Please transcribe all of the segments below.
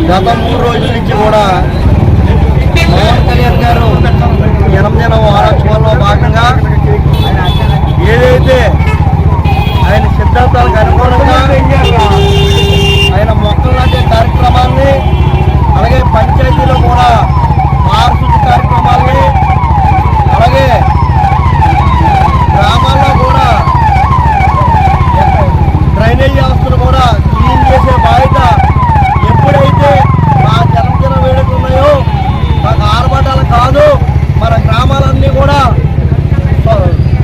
గత 3 రోజుల నుంచి కూడా పవన్ కళ్యాణ్ గారు జన్మదిన వారోత్సవాల్లో భాగంగా ఏదైతే ఆయన సిద్ధాంతాలకు అనుగుణంగా ఆయన మొక్కలు నాటే కార్యక్రమాన్ని, అలాగే పంచాయతీలో కూడా పారిశుద్ధ్య కార్యక్రమాల్ని, అలాగే గ్రామాల్లో కూడా డ్రైనేజ్ వ్యవస్థను కూడా క్లీన్ చేసే బాధ్యత ఎప్పుడైతే మా జన్మదిన వేడుకలు ఉన్నాయో మాకు ఆర్భాటాలు కాదు, మన గ్రామాలన్నీ కూడా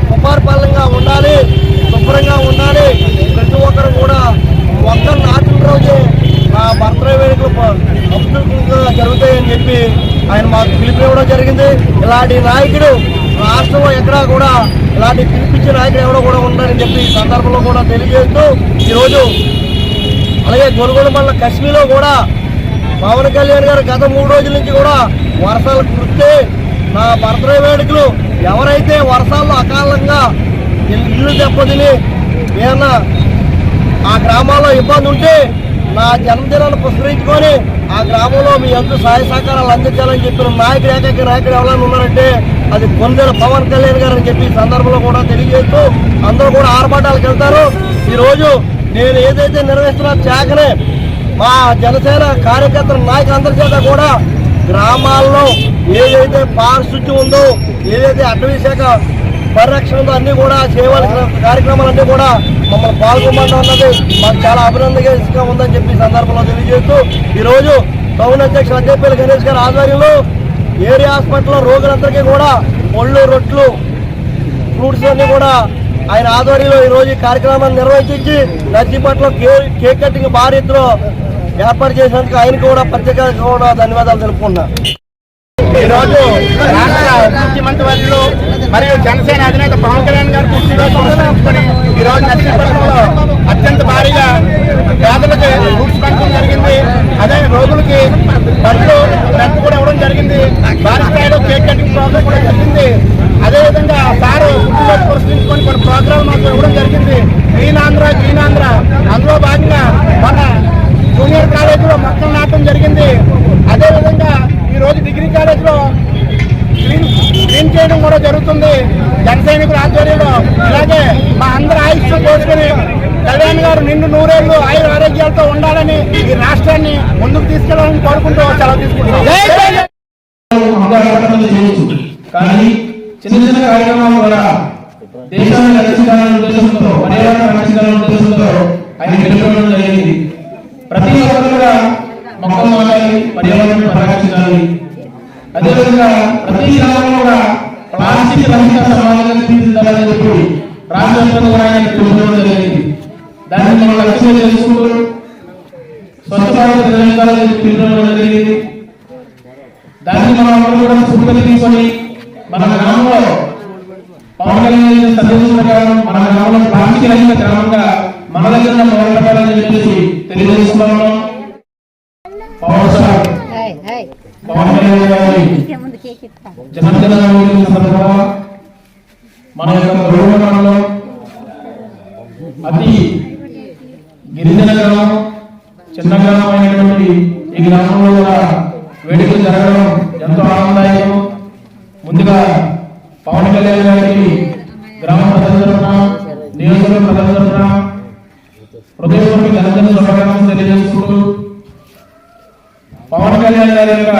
సుపరిపాలనగా ఉండాలి, శుభ్రంగా ఉండాలి, ప్రతి ఒక్కరు కూడా మొక్కలు నాటిన రోజే మా బర్త్డే వేడుకలు అద్భుతంగా జరుగుతాయని చెప్పి ఆయన మాకు పిలుపునివ్వడం జరిగింది. ఇలాంటి నాయకుడు రాష్ట్రంలో ఎక్కడా కూడా ఇలాంటి పిలిపించే నాయకుడు ఎవరో కూడా ఉన్నారని చెప్పి ఈ సందర్భంలో కూడా తెలియజేస్తూ ఈరోజు అలాగే గొలుగొండ మండలం కశ్మీర్లో కూడా పవన్ కళ్యాణ్ గారు గత 3 రోజుల నుంచి కూడా వర్షాలు కురిస్తే నా బర్త్డే వేడుకలు ఎవరైతే వర్షాల్లో అకాలంగా ఇల్లు దెబ్బతిని ఏమన్నా ఆ గ్రామాల్లో ఇబ్బంది ఉంటే నా జన్మదినాన్ని పురస్కరించుకొని ఆ గ్రామంలో మీ ఎంత సహాయ సహకారాలు అందించాలని చెప్పిన నాయకుడు ఏకైక నాయకుడు ఎవరైనా ఉన్నారంటే అది కొందెల పవన్ కళ్యాణ్ గారు అని చెప్పి ఈ సందర్భంలో కూడా తెలియజేస్తూ అందరూ కూడా ఆర్భాటాలకు వెళ్తారు. ఈరోజు నేను ఏదైతే నిర్వహిస్తున్నా శాఖనే మా జనసేన కార్యకర్తల నాయకులందరి చేత కూడా గ్రామాల్లో ఏదైతే పారిశుద్ధ్యం ఉందో, ఏదైతే అటవీ శాఖ పరిరక్షణ ఉందో అన్నీ కూడా చేయవలసిన కార్యక్రమాలన్నీ కూడా మమ్మల్ని పాల్గొనడం అన్నది మాకు చాలా అభినందనగా ఉందని చెప్పి సందర్భంలో తెలియజేస్తూ ఈరోజు టౌన్ అధ్యక్షులు అద్దెపల్లి గణేష్ గారి ఆధ్వర్యంలో ఏరియా హాస్పిటల్లో రోగులందరికీ కూడా పళ్ళు, రొట్లు, ఫ్రూట్స్ అన్నీ కూడా ఆయన ఆధ్వర్యంలో ఈరోజు ఈ కార్యక్రమాన్ని నిర్వహించి నర్సీపట్నంలో కేక్ కటింగ్ భారీ ఎత్తులో ఏర్పాటు చేసినందుకు ఆయనకు కూడా ప్రత్యేకంగా కూడా ధన్యవాదాలు తెలుపుకున్నా. ఈరోజు రాష్ట్ర ముఖ్యమంత్రి వర్యులు మరియు జనసేన అధినేత పవన్ కళ్యాణ్ గారు పుట్టినరోజు పురస్కరించుకొని ఈరోజు నర్సీపట్నంలో అత్యంత భారీగా పేదలకు ఫ్రూట్స్ పంచడం జరిగింది. అదే రోగులకి బట్టలు రెంట్ కూడా ఇవ్వడం జరిగింది. భారీ స్థాయిలో కేక్ కటింగ్ ప్రోగ్రాం కూడా జరిగింది. అదేవిధంగా సారు పుట్టినరోజు పురస్కరించుకొని కొన్ని ప్రోగ్రాంలు మాకు ఇవ్వడం జరిగింది. గ్రీన్ ఆంధ్ర అందులో భాగంగా మన జూనియర్ కాలేజీలో మొక్కలు నాటడం జరిగింది. అదేవిధంగా ఈరోజు డిగ్రీ కాలేజీలో క్లీన్ చేయడం కూడా జరుగుతుంది జన సైనికుల ఆధ్వర్యంలో. ఇలాగే మా అందరి ఆయుష్ కోరుకుని కళ్యాణ్ గారు నిండు 100 ఏళ్ళు ఆయుర ఆరోగ్యాలతో ఉండాలని ఈ రాష్ట్రాన్ని ముందుకు తీసుకెళ్లాలని కోరుకుంటూ సెలవు తీసుకుంటున్నాం. కానీ చిన్న చిన్న కార్యక్రమాల ద్వారా దేశాన్ని రక్షించాలనే ఉద్దేశంతో, పర్యావరణ రక్షించాలనే ఉద్దేశంతో ఆయన పిలుపుకోవడం జరిగింది. ప్రతి ఒక్కరు కూడా మొక్కలు నాటాలి, పర్యావరణాన్ని పరిరక్షించాలి. అదేవిధంగా ప్రతి గ్రామంలో కూడా ప్లాస్టిక్ రహిత సమాజాన్ని తీర్చిదిద్దాలని చెప్పి రాష్ట్ర వ్యాప్తంగా కూడా ఆయన పిలుపుకోవడం జరిగింది. దాన్ని మనం లక్ష్యంగా చేసుకుంటూ స్వచ్ఛ భారత్ నిర్వహించాలని చెప్పి పిలుపుకోవడం జరిగింది. దాన్ని మనం అందరూ కూడా స్ఫూర్తిగా తీసుకొని మన గ్రామంలో పవన్ కళ్యాణ్ సందేశం ప్రకారం మన గ్రామంలో ప్లాస్టిక్ రహిత గ్రామంగా మన దగ్గర మొదలుపెట్టాలని చెప్పేసి తెలియజేస్తున్నాము. జన్మదిన సందర్భంగా మన యొక్క గౌరవంలో అతి గిరిజన గ్రామం, చిన్న గ్రామం అయినటువంటి ఈ గ్రామంలో కూడా వేడుకలు జరగడం ఎంతో ఆనందదాయకం. ముందుగా పవన్ కళ్యాణ్ గారికి గ్రామ ప్రజల తరఫున, నియోజకవర్గ ప్రజల తరఫున హృదయపూర్వక జన్మదిన శుభాకాంక్షలు తెలియజేసుకుంటూ పవన్ కళ్యాణ్ గారి యొక్క